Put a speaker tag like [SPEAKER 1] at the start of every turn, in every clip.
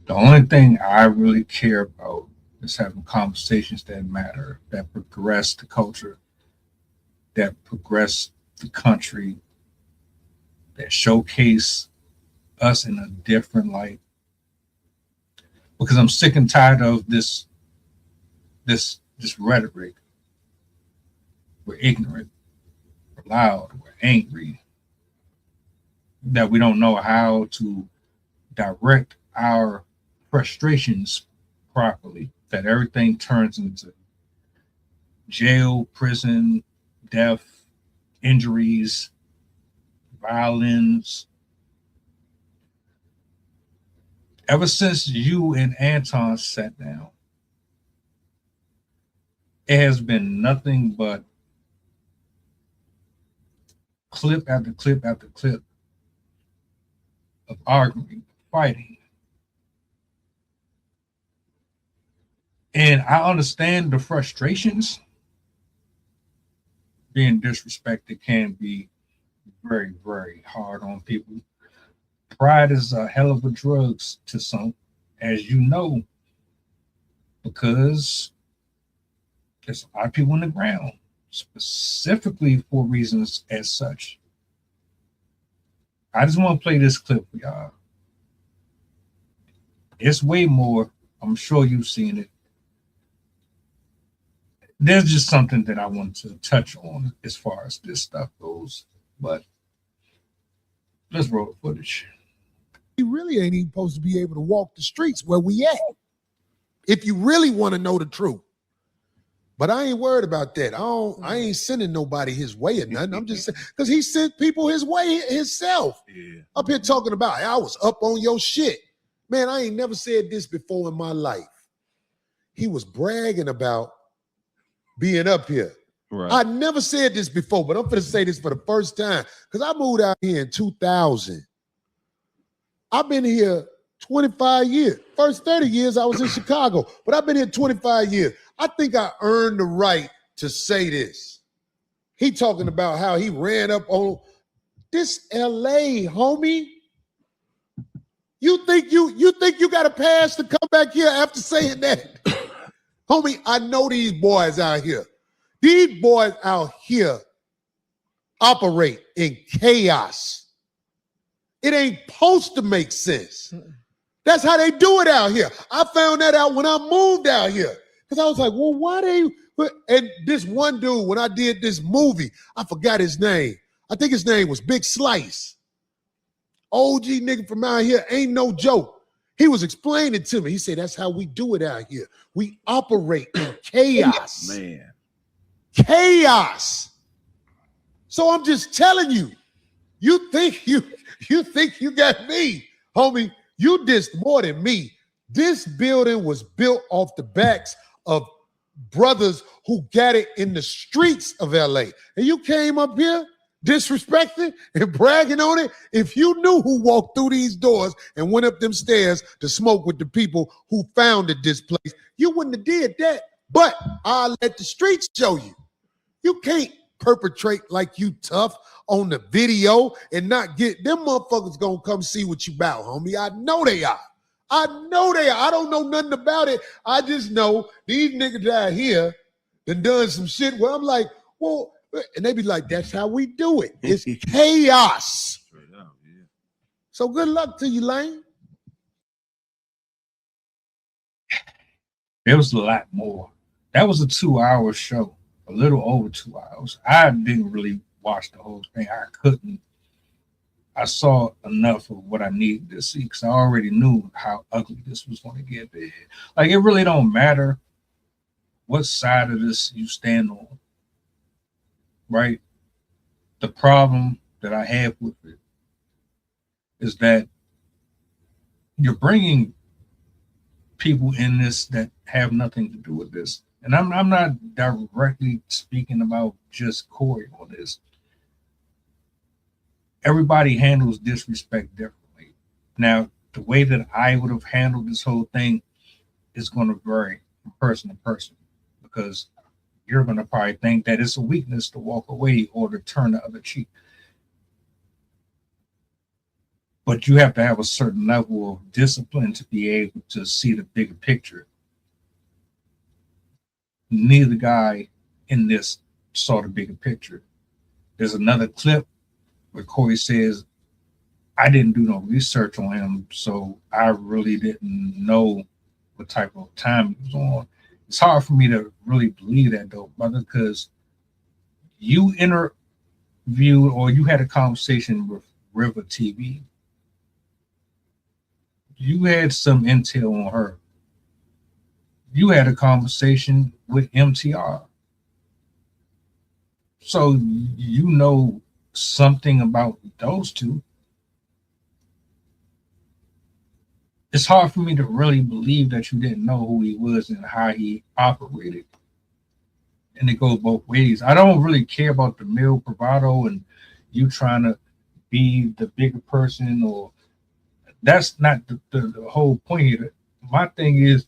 [SPEAKER 1] The only thing I really care about is having conversations that matter, that progress the culture, that progress the country, that showcase us in a different light. Because I'm sick and tired of this rhetoric. We're ignorant, we're loud, we're angry, that we don't know how to direct our frustrations properly, that everything turns into jail, prison, death, injuries, violence. Ever since you and Anton sat down, it has been nothing but clip after clip after clip of arguing, fighting. And I understand the frustrations. Being disrespected can be very, very hard on people. Pride is a hell of a drug to some, as you know, because there's a lot of people in the ground, specifically for reasons as such. I just want to play this clip for y'all. It's way more. I'm sure you've seen it. There's just something that I want to touch on as far as this stuff goes. But let's roll the footage.
[SPEAKER 2] You really ain't even supposed to be able to walk the streets where we at, if you really want to know the truth. But I ain't worried about that. I ain't sending nobody his way or nothing. I'm just saying, because he sent people his way himself. Yeah. Up here talking about, I was up on your shit. Man, I ain't never said this before in my life. He was bragging about being up here. Right. I never said this before, but I'm going to say this for the first time, because I moved out here in 2000. I've been here 25 years. First 30 years I was in Chicago, but I've been here 25 years. I think I earned the right to say this. He talking about how he ran up on this LA, homie. You think you got a pass to come back here after saying that? Homie, I know these boys out here. These boys out here operate in chaos. It ain't supposed to make sense. That's how they do it out here. I found that out when I moved out here. Because I was like, well, why they... And this one dude, when I did this movie, I forgot his name. I think his name was Big Slice. OG nigga from out here, ain't no joke. He was explaining to me. He said, that's how we do it out here. We operate in chaos. Man. Chaos. So I'm just telling you, you think you got me, homie. You dissed more than me. This building was built off the backs of brothers who got it in the streets of LA. And you came up here disrespecting and bragging on it. If you knew who walked through these doors and went up them stairs to smoke with the people who founded this place, you wouldn't have did that. But I'll let the streets show you. You can't perpetrate like you tough on the video and not get them motherfuckers gonna come see what you about, homie. I know they are. I know they are. I don't know nothing about it. I just know these niggas out here done some shit where I'm like, well, and they be like, that's how we do it. It's chaos. So good luck to you, Lane.
[SPEAKER 1] There was a lot more. That was a 2-hour show, a little over 2 hours. I didn't really watch the whole thing. I couldn't. I saw enough of what I needed to see because I already knew how ugly this was going to get. Like, it really don't matter what side of this you stand on, right? The problem that I have with it is that you're bringing people in this that have nothing to do with this. And I'm not directly speaking about just Corey on this. Everybody handles disrespect differently. Now, the way that I would have handled this whole thing is going to vary from person to person because you're going to probably think that it's a weakness to walk away or to turn the other cheek. but you have to have a certain level of discipline to be able to see the bigger picture. Neither guy in this saw the bigger picture. There's another clip where Corey says, I didn't do no research on him, so I really didn't know what type of time he was on. It's hard for me to really believe that though, brother, because you interviewed or you had a conversation with River TV. You had some intel on her. You had a conversation with MTR. So you know something about those two. It's hard for me to really believe that you didn't know who he was and how he operated. And it goes both ways. I don't really care about the male bravado and you trying to be the bigger person, or that's not the whole point here. My thing is,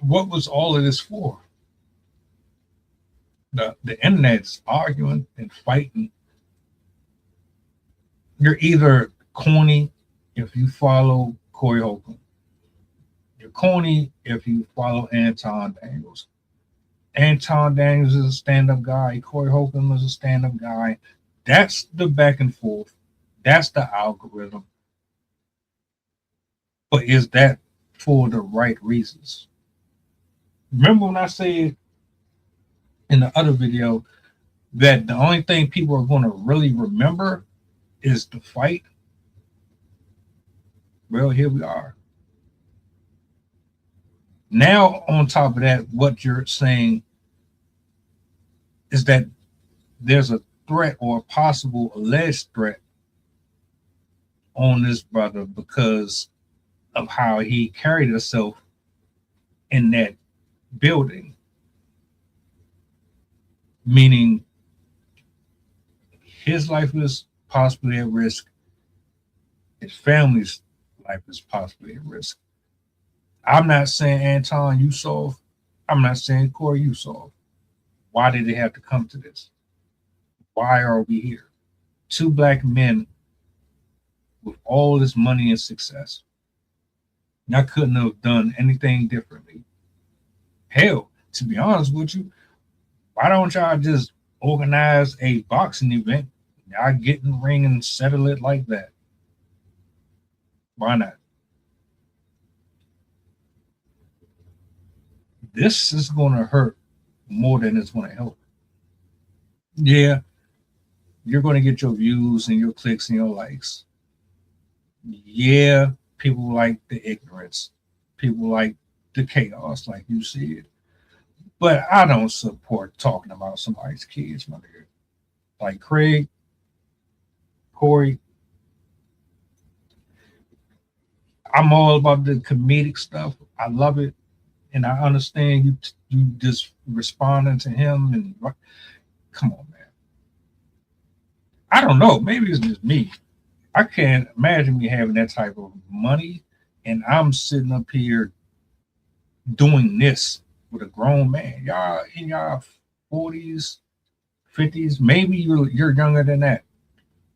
[SPEAKER 1] what was all of this for? The internet's arguing and fighting. You're either corny if you follow Corey Holcomb. You're corny if you follow Anton Daniels. Anton Daniels is a stand-up guy. Corey Holcomb is a stand-up guy. That's the back and forth. That's the algorithm. But is that for the right reasons? Remember when I said in the other video that the only thing people are going to really remember is the fight? Well, here we are. Now, on top of that, what you're saying is that there's a threat or a possible alleged threat on this brother because of how he carried himself in that building. Meaning his life is possibly at risk. His family's life is possibly at risk. I'm not saying Anton, you solve. I'm not saying Corey, you solve. Why did it have to come to this? Why are we here? Two black men with all this money and success. And I couldn't have done anything differently. Hell, to be honest with you, why don't y'all just organize a boxing event? Y'all get in the ring and settle it like that. Why not? This is going to hurt more than it's going to help. Yeah, you're going to get your views and your clicks and your likes. Yeah, people like the ignorance. People like the chaos, like you said. But I don't support talking about somebody's kids, my nigga. Like Craig, Corey. I'm all about the comedic stuff. I love it. And I understand you just responding to him and come on, man. I don't know. Maybe it's just me. I can't imagine me having that type of money and I'm sitting up here doing this with a grown man. Y'all in y'all 40s, 50s, maybe you're younger than that.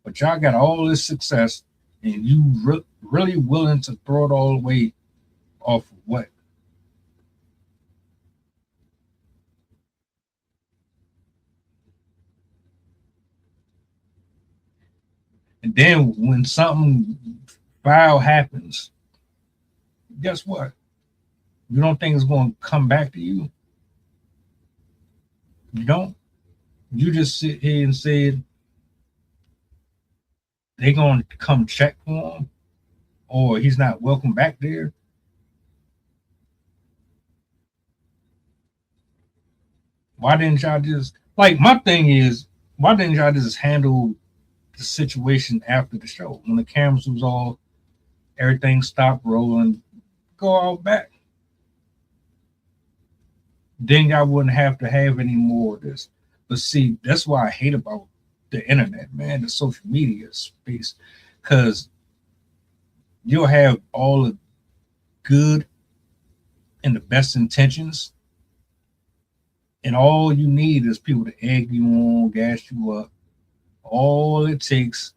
[SPEAKER 1] But y'all got all this success and you really willing to throw it all away off of what? And then when something foul happens, guess what? You don't think it's going to come back to you? You don't? You just sit here and said they're going to come check for him or he's not welcome back there. Why didn't y'all just, like, my thing is, why didn't y'all just handle the situation after the show when the cameras was all, everything stopped rolling, go out back? Then y'all wouldn't have to have any more of this. But see, that's why I hate about the internet, man, the social media space, because you'll have all the good and the best intentions, and all you need is people to egg you on, gas you up. All it takes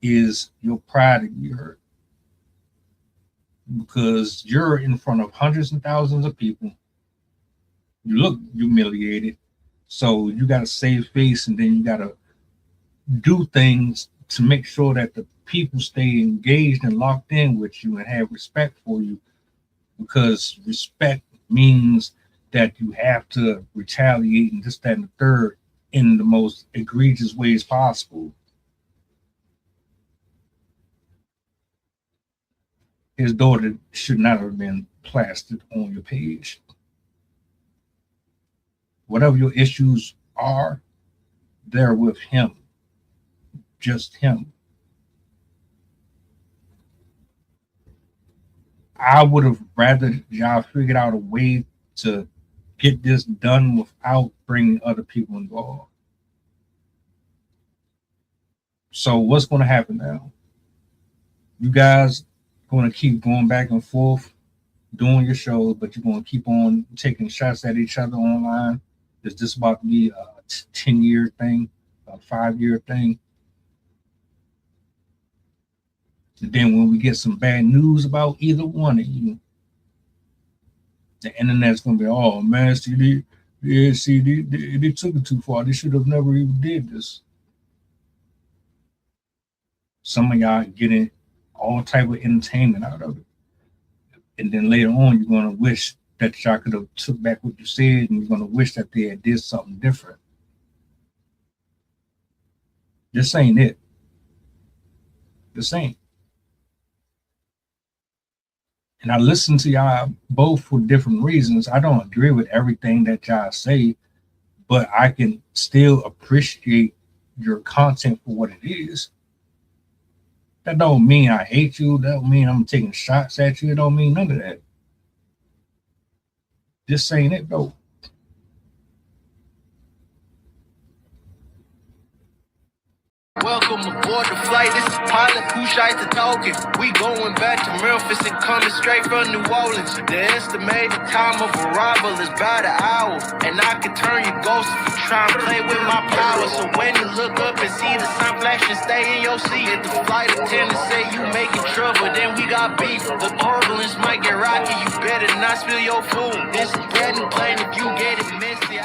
[SPEAKER 1] is your pride to be hurt. because you're in front of hundreds and thousands of people. You look humiliated. So you got to save face, and then you got to do things to make sure that the people stay engaged and locked in with you and have respect for you, because respect means that you have to retaliate and this, that, and the third in the most egregious ways possible. His daughter should not have been plastered on your page. Whatever your issues are, they're with him, just him. I would have rather y'all figured out a way to get this done without bringing other people involved. So what's going to happen now? You guys going to keep going back and forth doing your shows, but you're going to keep on taking shots at each other online. Is this about to be a 10-year thing, a 5-year thing? And then when we get some bad news about either one of you, the internet's going to be, oh, man, see, they took it too far. They should have never even did this. Some of y'all getting all type of entertainment out of it. And then later on, you're going to wish that y'all could have took back what you said, and you're going to wish that they had did something different. This ain't it. This ain't. And I listen to y'all both for different reasons. I don't agree with everything that y'all say, but I can still appreciate your content for what it is. That don't mean I hate you. That don't mean I'm taking shots at you. It don't mean none of that. This ain't it, though.
[SPEAKER 3] Welcome aboard the flight. This is pilot Pusha talking. We going back to Memphis and coming straight from New Orleans. The estimated time of arrival is about an hour, and I can turn your ghost if you try and play with my power. So when you look up and see the sun flashing, stay in your seat. If the flight attendant say you making trouble, then we got beef. The turbulence might get rocky. You better not spill your food. This is bread and plain. If you get it messy,